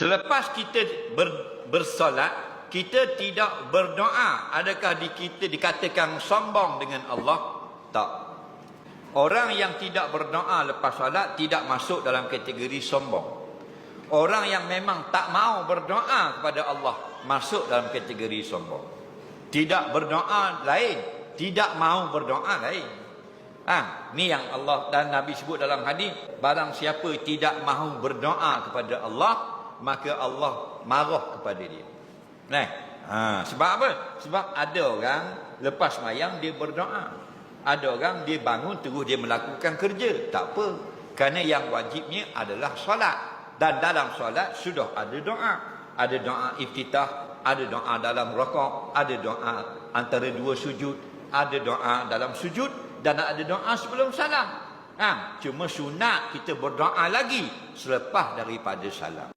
Selepas kita bersolat, kita tidak berdoa. Adakah kita dikatakan sombong dengan Allah? Tak. Orang yang tidak berdoa lepas solat tidak masuk dalam kategori sombong. Orang yang memang tak mau berdoa kepada Allah masuk dalam kategori sombong. Tidak berdoa lain, tidak mau berdoa lain. Ni yang Allah dan Nabi sebut dalam hadis, barang siapa tidak mahu berdoa kepada Allah, maka Allah marah kepada dia. Sebab apa? Sebab ada orang lepas mayang dia berdoa. Ada orang dia bangun terus dia melakukan kerja. Tak apa. Kerana yang wajibnya adalah solat. Dan dalam solat sudah ada doa. Ada doa iftitah, ada doa dalam rakaat, ada doa antara dua sujud, ada doa dalam sujud dan ada doa sebelum salam. Cuma sunat kita berdoa lagi selepas daripada salam.